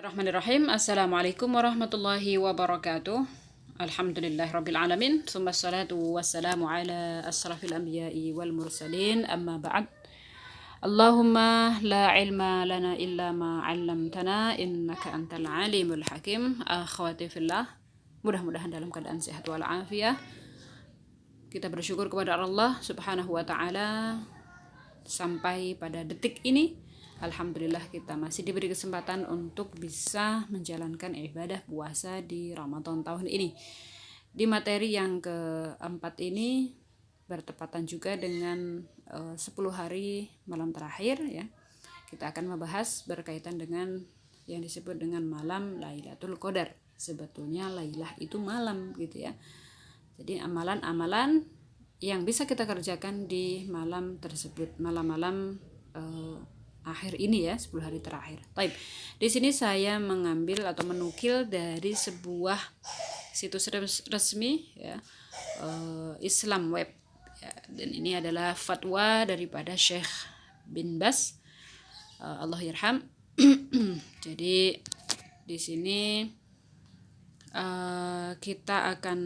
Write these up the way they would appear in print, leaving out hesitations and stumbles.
Bismillahirrahmanirrahim. Assalamualaikum warahmatullahi wabarakatuh. Alhamdulillahirabbil alamin. Tsumma salatu wassalamu ala asrafil anbiya'i wal mursalin. Amma ba'd. Allahumma la ilma lana illa ma 'allamtana innaka antal alimul hakim. Akhwati fillah, mudah-mudahan dalam keadaan sehat wal afiah. Kita bersyukur kepada Allah Subhanahu wa taala sampai pada detik ini. Alhamdulillah kita masih diberi kesempatan untuk bisa menjalankan ibadah puasa di Ramadan tahun ini. Di materi yang keempat ini bertepatan juga dengan 10 hari malam terakhir ya. Kita akan membahas berkaitan dengan yang disebut dengan malam Lailatul Qadar. Sebetulnya Lailah itu malam gitu ya. Jadi amalan-amalan yang bisa kita kerjakan di malam tersebut, malam-malam akhir ini ya, 10 hari terakhir. Baik. Di sini saya mengambil atau menukil dari sebuah situs resmi ya, Islam Web ya, dan ini adalah fatwa daripada Syekh bin Baz, Allah yarham. Jadi di sini kita akan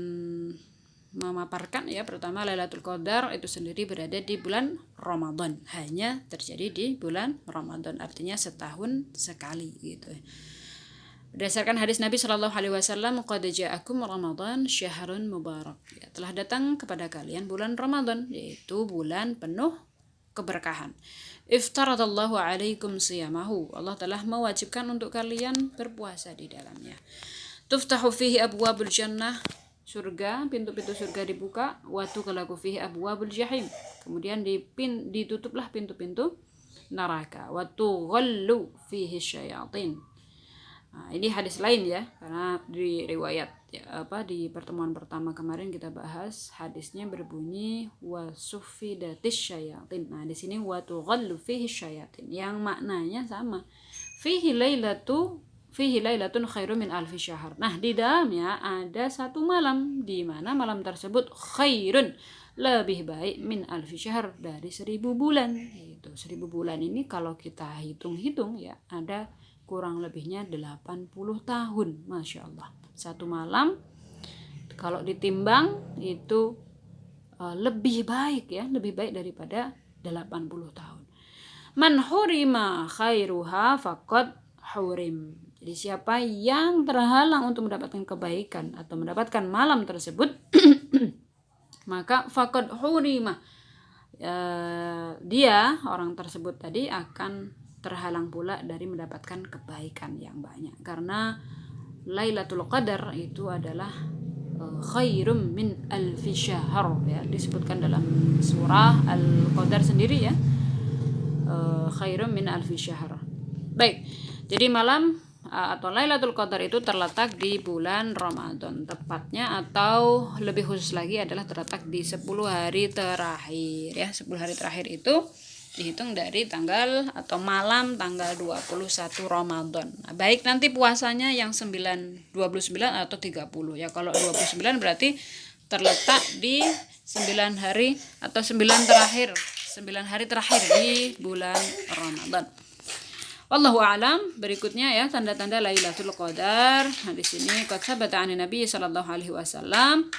memaparkan ya, pertama Lailatul Qadar itu sendiri berada di bulan Ramadan, hanya terjadi di bulan Ramadan, artinya setahun sekali gitu. Berdasarkan hadis Nabi Shallallahu Alaihi Wasallam, qad ja'akum Ramadan syahrun mubarak, ya, telah datang kepada kalian bulan Ramadan, yaitu bulan penuh keberkahan. Iftaradallahu alaikum siyamahu, Allah telah mewajibkan untuk kalian berpuasa di dalamnya. Tuftahu fihi abwabul jannah, surga, pintu-pintu surga dibuka, wa tughlaqu fihi abwabul jahim, kemudian ditutuplah pintu-pintu neraka, wa tughallu fihi syayatin. Nah, ini hadis lain ya, karena di riwayat ya, di pertemuan pertama kemarin kita bahas hadisnya berbunyi wa suffidatis syayatin. Nah, di sini wa tughallu fihi syayatin yang maknanya sama. Fihi lailatun khairum min alfi syahr. Nah, di dalamnya ada satu malam, di mana malam tersebut khairun, lebih baik min alfi syahr, dari 1000 bulan. Itu 1000 bulan ini kalau kita hitung-hitung ya, ada kurang lebihnya 80 tahun. Masya Allah. Satu malam kalau ditimbang itu lebih baik ya, lebih baik daripada 80 tahun. Man hurima khairuha faqad hurim. Jadi siapa yang terhalang untuk mendapatkan kebaikan atau mendapatkan malam tersebut maka faqad hurima, dia orang tersebut tadi akan terhalang pula dari mendapatkan kebaikan yang banyak, karena Lailatul Qadar itu adalah khairum min alfi syahr ya, disebutkan dalam surah Al-Qadar sendiri ya, khairum min alfi syahr. Baik, jadi malam atau Lailatul Qadar itu terletak di bulan Ramadan tepatnya, atau lebih khusus lagi adalah terletak di 10 hari terakhir ya. 10 hari terakhir itu dihitung dari tanggal atau malam tanggal 21 Ramadan. Nah, baik nanti puasanya yang 29 atau 30 ya. Kalau 29 berarti terletak di 9 hari atau 9 hari terakhir di bulan Ramadan. Wallahu a'lam. Berikutnya ya, tanda-tanda Lailatul Qadar. Nah, di sini qad sabata 'an Nabi sallallahu alaihi wasallam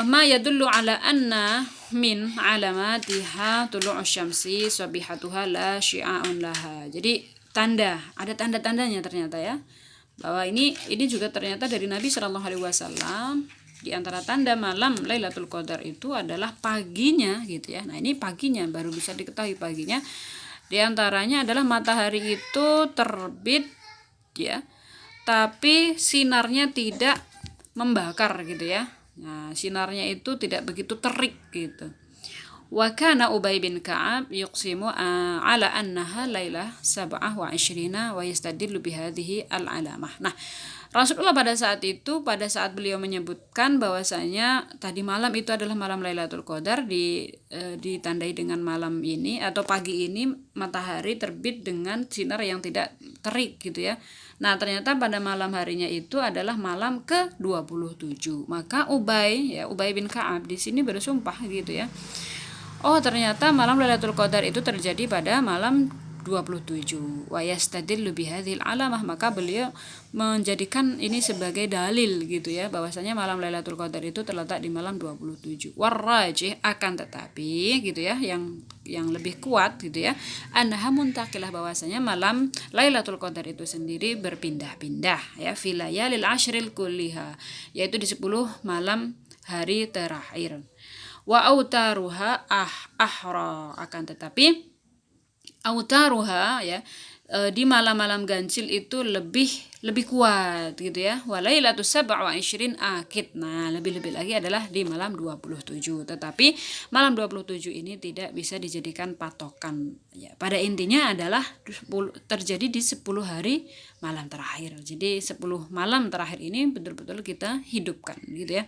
ma yadullu ala anna min alamatiha tulu'u syamsi sabihatuha la syi'a'un laha. Jadi ada tanda-tandanya ternyata ya, bahwa ini juga ternyata dari Nabi sallallahu alaihi wasallam. Di antara tanda malam Lailatul Qadar itu adalah paginya gitu ya. Nah, ini paginya baru bisa diketahui paginya. Di antaranya adalah matahari itu terbit ya, tapi sinarnya tidak membakar gitu ya. Nah, sinarnya itu tidak begitu terik gitu. Wa kana Ubay bin Ka'ab yuqsimu ala annaha lailah 27 wa yastadillu bihadhihi al-alamah. Nah, Rasulullah pada saat beliau menyebutkan bahwasanya tadi malam itu adalah malam Lailatul Qadar, ditandai dengan malam ini atau pagi ini matahari terbit dengan sinar yang tidak terik gitu ya. Nah, ternyata pada malam harinya itu adalah malam ke-27. Maka Ubay bin Ka'ab di sini bersumpah gitu ya. Oh, ternyata malam Lailatul Qadar itu terjadi pada malam 27. Wa yastadillu bihadhil alamah, maka beliau menjadikan ini sebagai dalil gitu ya, bahwasanya malam Lailatul Qadar itu terletak di malam 27. Warrajih, akan tetapi gitu ya, yang lebih kuat gitu ya, annaha muntaqilah, bahwasanya malam Lailatul Qadar itu sendiri berpindah-pindah ya, fi layalil ashril kulliha, yaitu di 10 malam hari terakhir. Wa autaruha ahra, akan tetapi autaruha ya, di malam-malam ganjil itu lebih kuat gitu ya. Walailatus 27 akid. Nah, lebih-lebih lagi adalah di malam 27. Tetapi malam 27 ini tidak bisa dijadikan patokan ya. Pada intinya adalah terjadi di 10 hari malam terakhir. Jadi 10 malam terakhir ini betul-betul kita hidupkan gitu ya.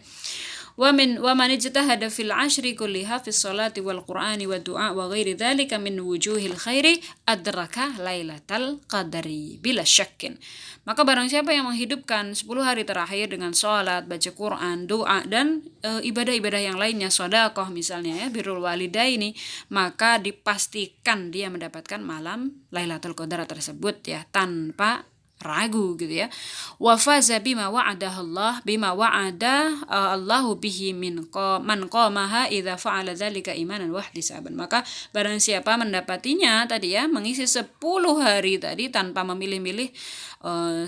Wa man ijtahada fil 'ashri kulliha fi sholati wal qur'ani wa du'a wa ghairi dzalika min wujuhil khairi adraka lailatal qadari bila syakkin. Maka barang siapa yang menghidupkan 10 hari terakhir dengan sholat, baca Quran, doa, dan ibadah-ibadah yang lainnya, sedekah misalnya ya, birrul walidaini, maka dipastikan dia mendapatkan malam Lailatul Qadar tersebut ya, tanpa ragu gitu ya. Wa faza bima wa'ada Allahu bihi man qamaha idza fa'ala dzalika imanan wa ihtisaban. Maka barang siapa mendapatinya tadi ya, mengisi 10 hari tadi tanpa memilih-milih,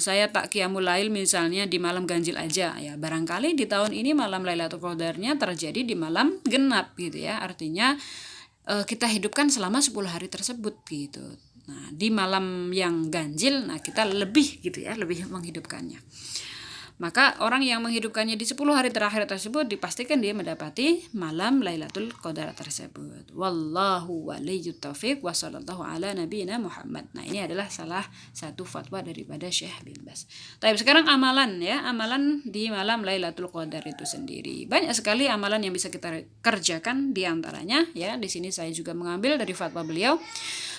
saya tak qiyamul lail misalnya di malam ganjil aja ya, barangkali di tahun ini malam Lailatul Qadarnya terjadi di malam genap gitu ya, artinya kita hidupkan selama 10 hari tersebut gitu. Nah, di malam yang ganjil, nah kita lebih gitu ya, lebih menghidupkannya. Maka orang yang menghidupkannya di 10 hari terakhir tersebut dipastikan dia mendapati malam Lailatul Qadar tersebut. Wallahu waliyyut taufiq wa sallallahu ala nabiyina Muhammad. Nah, ini adalah salah satu fatwa daripada Syekh bin Baz. Tapi sekarang amalan ya, amalan di malam Lailatul Qadar itu sendiri. Banyak sekali amalan yang bisa kita kerjakan, di antaranya ya, di sini saya juga mengambil dari fatwa beliau.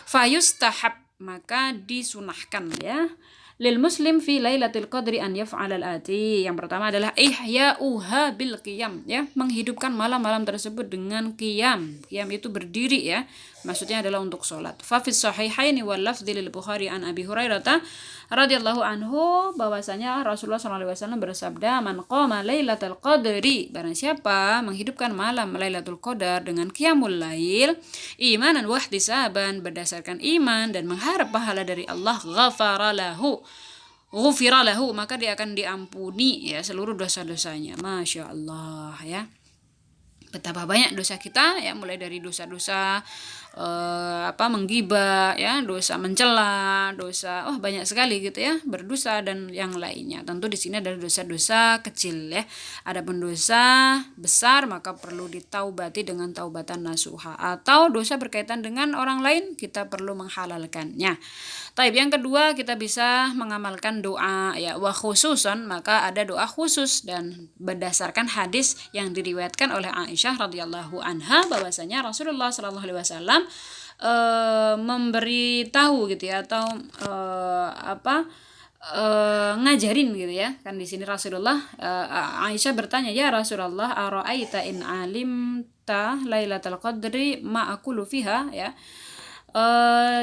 Fayustahab, maka disunahkan ya, lil muslim fi lailatul qadri an yaf'al al-ati. Yang pertama adalah ihya'uha bil qiyam ya, menghidupkan malam-malam tersebut dengan qiyam. Qiyam itu berdiri ya, maksudnya adalah untuk sholat. Fa fi sahihaini wal lafdzi lil Bukhari an Abi Hurairah radhiyallahu anhu, bahwasanya Rasulullah SAW bersabda, man qama lailatul qadri, barang siapa menghidupkan malam Lailatul Qadar dengan qiyamul lail, imanan wa ihtisaban, berdasarkan iman dan mengharap pahala dari Allah, ghufira lahu, maka dia akan diampuni ya seluruh dosa-dosanya. Masya Allah ya, betapa banyak dosa kita ya, mulai dari dosa-dosa menggibah ya, dosa mencela, dosa banyak sekali gitu ya, berdosa dan yang lainnya. Tentu di sini adalah dosa-dosa kecil ya. Adapun dosa besar maka perlu ditaubati dengan taubatan nasuha, atau dosa berkaitan dengan orang lain kita perlu menghalalkannya. Taib, yang kedua kita bisa mengamalkan doa ya, wa khususan, maka ada doa khusus dan berdasarkan hadis yang diriwayatkan oleh Aisyah radhiyallahu anha, bahwasanya Rasulullah sallallahu alaihi wasallam memberitahu gitu ya, atau ngajarin gitu ya. Kan di sini Rasulullah, Aisyah bertanya, ya Rasulullah, ara'aita in alimta lailatul qadri ma aqulu fiha ya,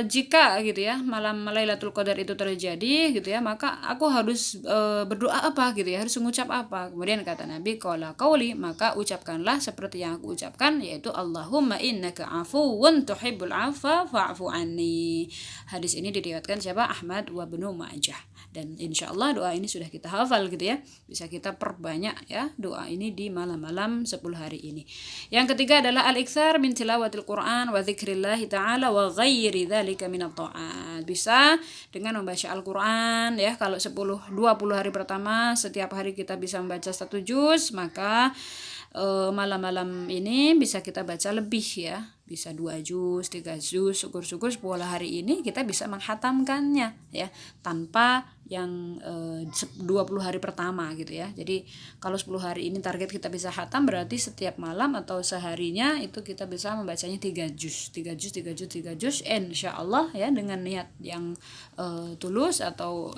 jika gitu ya malam Lailatul Qadar itu terjadi gitu ya, maka aku harus berdoa apa gitu ya, harus mengucap apa. Kemudian kata Nabi, qala qauli, maka ucapkanlah seperti yang aku ucapkan, yaitu Allahumma innaka afuwun tuhibbul afwa fa'fu anni. Hadis ini diriwayatkan siapa? Ahmad wa Ibnu Majah. Dan insyaallah doa ini sudah kita hafal gitu ya, bisa kita perbanyak ya doa ini di malam-malam 10 hari ini. Yang ketiga adalah al-iktsar min tilawatil Quran wa dzikrillah ta'ala wa ghairi dzalika minat ta'at. Bisa dengan membaca Al-Qur'an ya. Kalau 20 hari pertama setiap hari kita bisa membaca 1 juz, maka malam-malam ini bisa kita baca lebih ya, bisa 2 juz, 3 juz, syukur-syukur 10 hari ini kita bisa menghatamkannya ya, tanpa yang 20 hari pertama gitu ya. Jadi kalau 10 hari ini target kita bisa khatam, berarti setiap malam atau seharinya itu kita bisa membacanya 3 juz, insyaallah ya, dengan niat yang tulus atau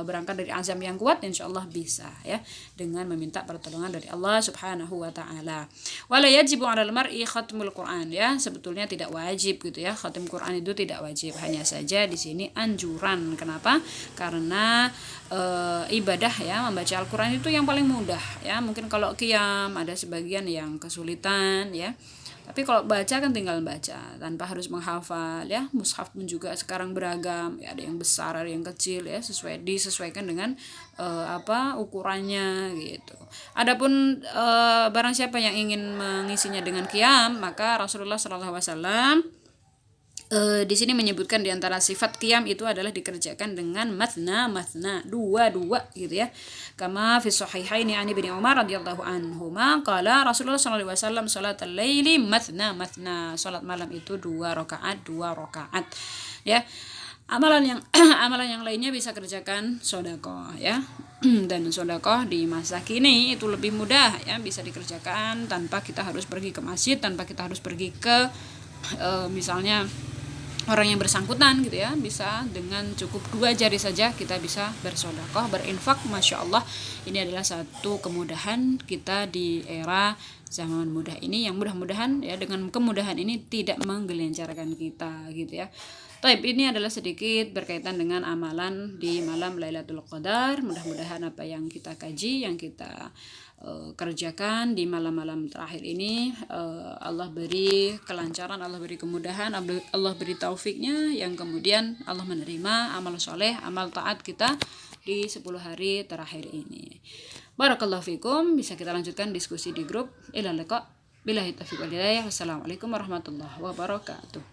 berangkat dari azam yang kuat, insyaallah bisa ya, dengan meminta pertolongan dari Allah Subhanahu wa taala. Wala yajibu 'alal mar'i khatmul Qur'an ya, sebetulnya tidak wajib gitu ya. Khatim Quran itu tidak wajib, hanya saja di sini anjuran. Kenapa? Karena ibadah ya, membaca Al-Quran itu yang paling mudah ya. Mungkin kalau qiyam ada sebagian yang kesulitan ya, tapi kalau baca kan tinggal baca tanpa harus menghafal ya. Mushaf pun juga sekarang beragam ya, ada yang besar, ada yang kecil ya, disesuaikan dengan ukurannya gitu. Adapun barang siapa yang ingin mengisinya dengan qiyam, maka Rasulullah SAW di sini menyebutkan di antara sifat qiyam itu adalah dikerjakan dengan mathna dua gitu ya. Kama fi sahihaini an Ibnu Umar radhiyallahu anhuma qala Rasulullah sallallahu alaihi wasallam salatul laili mathna. Salat malam itu 2 rakaat ya. Amalan yang lainnya bisa kerjakan sedekah ya. Dan sedekah di masa kini itu lebih mudah ya, bisa dikerjakan tanpa kita harus pergi ke masjid, tanpa kita harus pergi ke misalnya orang yang bersangkutan gitu ya. Bisa dengan cukup 2 jari saja kita bisa bersedekah, berinfak. Masya Allah, ini adalah satu kemudahan kita di era zaman mudah ini, yang mudah-mudahan ya dengan kemudahan ini tidak menggelencarkan kita gitu ya. Taib, ini adalah sedikit berkaitan dengan amalan di malam Lailatul Qadar. Mudah-mudahan apa yang kita kaji, yang kita kerjakan di malam-malam terakhir ini, Allah beri kelancaran, Allah beri kemudahan, Allah beri taufiknya, yang kemudian Allah menerima amal soleh, amal taat kita di 10 hari terakhir ini. Barakallahu fikum. Bisa kita lanjutkan diskusi di grup. Ilal liqa. Billahi taufiq wal hidayah. Wassalamualaikum warahmatullahi wabarakatuh.